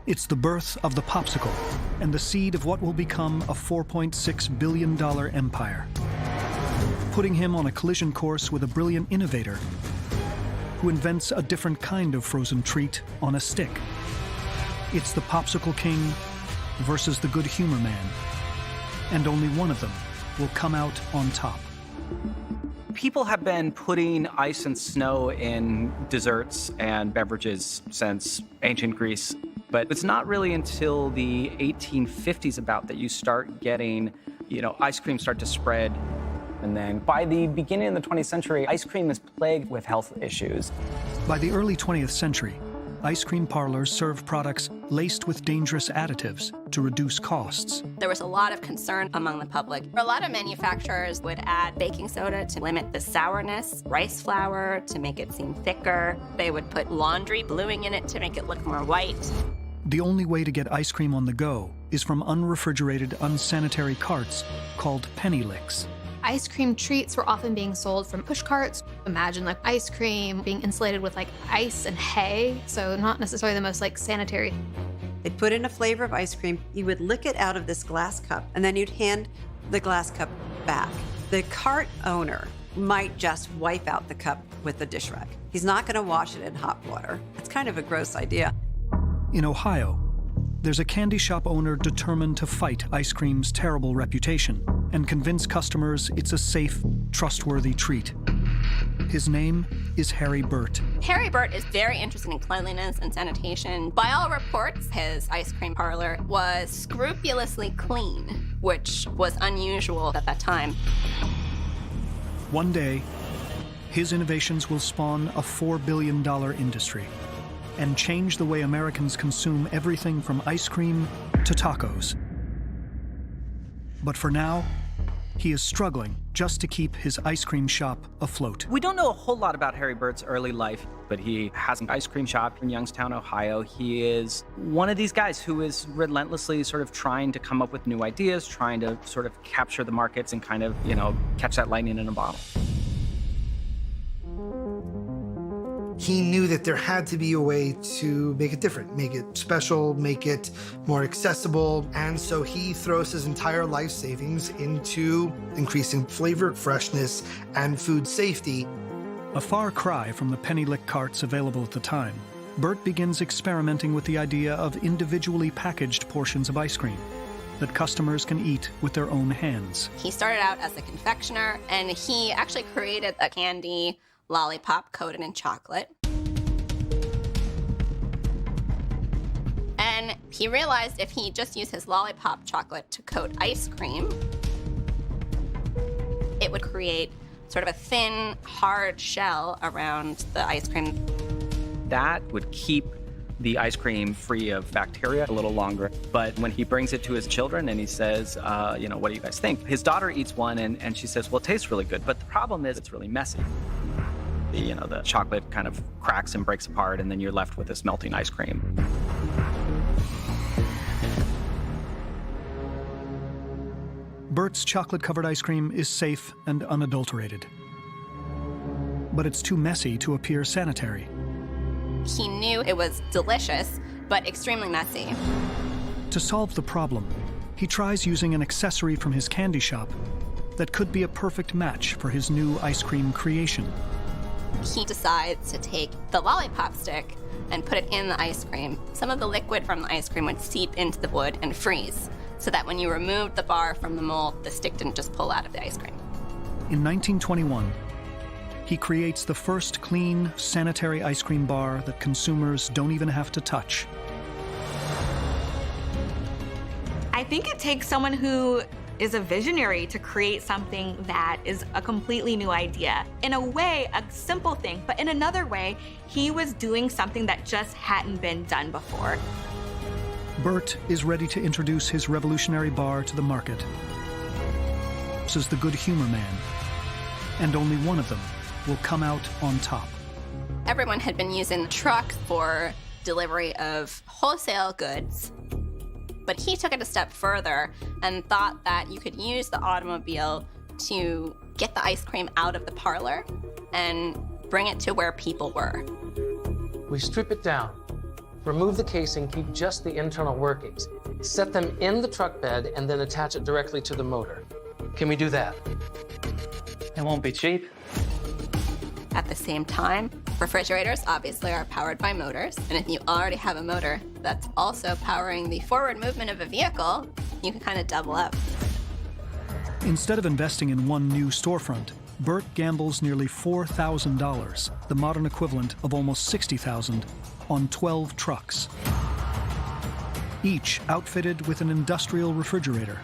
It's the birth of the popsicle and the seed of what will become a $4.6 billion empire, putting him on a collision course with a brilliant innovator who invents a different kind of frozen treat on a stick. It's the popsicle king versus the good humor man, and only one of them will come out on top. People have been putting ice and snow in desserts and beverages since ancient Greece, but it's not really until the 1850s about that you start getting, ice cream start to spread. And then by the beginning of the 20th century, ice cream is plagued with health issues. By the early 20th century, ice cream parlors serve products laced with dangerous additives to reduce costs. There was a lot of concern among the public. A lot of manufacturers would add baking soda to limit the sourness, rice flour to make it seem thicker. They would put laundry bluing in it to make it look more white. The only way to get ice cream on the go is from unrefrigerated, unsanitary carts called penny licks. Ice cream treats were often being sold from push carts. Imagine ice cream being insulated with ice and hay, so not necessarily the most sanitary. They'd put in a flavor of ice cream, you would lick it out of this glass cup, and then you'd hand the glass cup back. The cart owner might just wipe out the cup with the dish rag. He's not gonna wash it in hot water. It's kind of a gross idea. In Ohio, there's a candy shop owner determined to fight ice cream's terrible reputation and convince customers it's a safe, trustworthy treat. His name is Harry Burt. Harry Burt is very interested in cleanliness and sanitation. By all reports, his ice cream parlor was scrupulously clean, which was unusual at that time. One day, his innovations will spawn a $4 billion industry and change the way Americans consume everything from ice cream to tacos. But for now, he is struggling just to keep his ice cream shop afloat. We don't know a whole lot about Harry Burt's early life, but he has an ice cream shop in Youngstown, Ohio. He is one of these guys who is relentlessly sort of trying to come up with new ideas, trying to sort of capture the markets and kind of, catch that lightning in a bottle. He knew that there had to be a way to make it different, make it special, make it more accessible. And so he throws his entire life savings into increasing flavor, freshness, and food safety. A far cry from the penny lick carts available at the time, Burt begins experimenting with the idea of individually packaged portions of ice cream that customers can eat with their own hands. He started out as a confectioner, and he actually created a candy lollipop coated in chocolate. And he realized if he just used his lollipop chocolate to coat ice cream, it would create sort of a thin, hard shell around the ice cream. That would keep the ice cream free of bacteria a little longer. But when he brings it to his children and he says, what do you guys think? His daughter eats one and she says, well, it tastes really good. But the problem is it's really messy. The chocolate kind of cracks and breaks apart, and then you're left with this melting ice cream. Burt's chocolate-covered ice cream is safe and unadulterated, but it's too messy to appear sanitary. He knew it was delicious, but extremely messy. To solve the problem, he tries using an accessory from his candy shop that could be a perfect match for his new ice cream creation. He decides to take the lollipop stick and put it in the ice cream. Some of the liquid from the ice cream would seep into the wood and freeze, so that when you removed the bar from the mold, the stick didn't just pull out of the ice cream. In 1921, he creates the first clean, sanitary ice cream bar that consumers don't even have to touch. I think it takes someone who is a visionary to create something that is a completely new idea. In a way, a simple thing, but in another way, he was doing something that just hadn't been done before. Burt is ready to introduce his revolutionary bar to the market. This is the good humor man, and only one of them will come out on top. Everyone had been using trucks for delivery of wholesale goods, but he took it a step further and thought that you could use the automobile to get the ice cream out of the parlor and bring it to where people were. We strip it down Remove the casing, keep just the internal workings. Set them in the truck bed and then attach it directly to the motor. Can we do that? It won't be cheap. At the same time, refrigerators obviously are powered by motors, and if you already have a motor that's also powering the forward movement of a vehicle, you can kind of double up. Instead of investing in one new storefront, Burt gambles nearly $4,000, the modern equivalent of almost $60,000, on 12 trucks, each outfitted with an industrial refrigerator.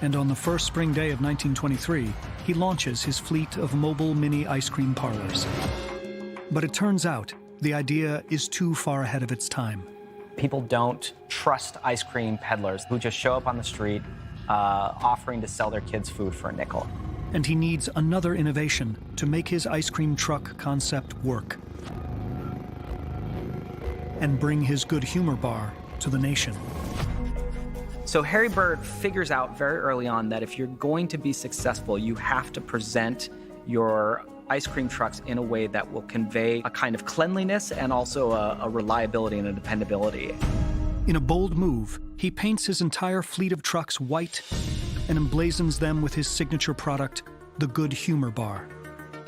And on the first spring day of 1923, he launches his fleet of mobile mini ice cream parlors. But it turns out the idea is too far ahead of its time. People don't trust ice cream peddlers who just show up on the street offering to sell their kids food for a nickel. And he needs another innovation to make his ice cream truck concept work and bring his good humor bar to the nation. So Harry Burt figures out very early on that if you're going to be successful, you have to present your ice cream trucks in a way that will convey a kind of cleanliness and also a reliability and a dependability. In a bold move, he paints his entire fleet of trucks white and emblazons them with his signature product, the Good Humor Bar.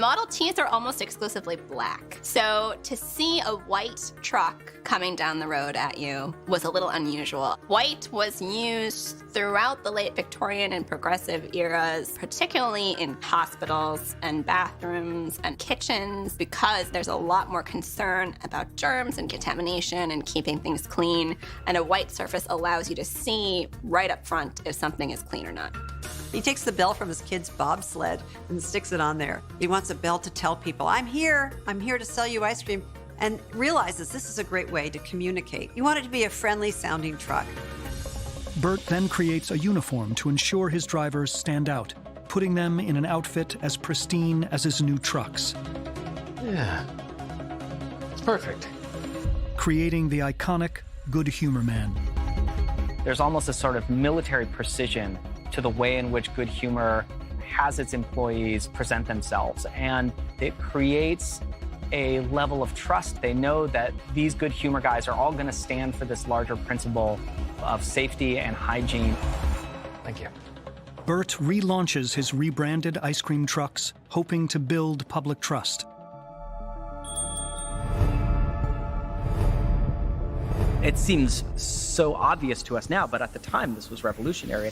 Model Ts are almost exclusively black. So to see a white truck coming down the road at you was a little unusual. White was used throughout the late Victorian and progressive eras, particularly in hospitals and bathrooms and kitchens, because there's a lot more concern about germs and contamination and keeping things clean. And a white surface allows you to see right up front if something is clean or not. He takes the bell from his kid's bobsled and sticks it on there. He wants a bell to tell people, I'm here to sell you ice cream, and realizes this is a great way to communicate. You want it to be a friendly sounding truck. Burt then creates a uniform to ensure his drivers stand out, putting them in an outfit as pristine as his new trucks. Yeah, it's perfect. Creating the iconic Good Humor Man. There's almost a sort of military precision to the way in which Good Humor has its employees present themselves. And it creates a level of trust. They know that these Good Humor guys are all going to stand for this larger principle of safety and hygiene. Thank you. Burt relaunches his rebranded ice cream trucks, hoping to build public trust. It seems so obvious to us now, but at the time this was revolutionary.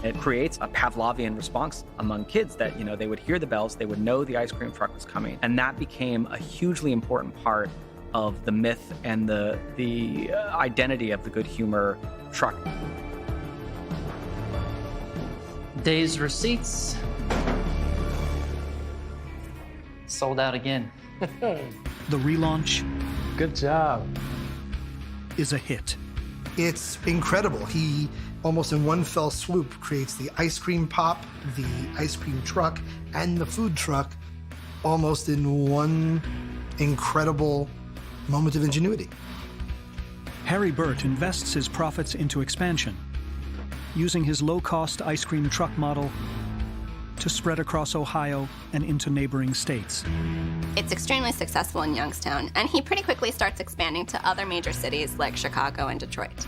It creates a Pavlovian response among kids that, they would hear the bells, they would know the ice cream truck was coming. And that became a hugely important part of the myth and the identity of the Good Humor truck. Day's receipts. Sold out again. The relaunch Good job. is a hit. It's incredible. He almost in one fell swoop creates the ice cream pop, the ice cream truck, and the food truck almost in one incredible moment of ingenuity. Harry Burt invests his profits into expansion, using his low-cost ice cream truck model to spread across Ohio and into neighboring states. It's extremely successful in Youngstown, and he pretty quickly starts expanding to other major cities like Chicago and Detroit.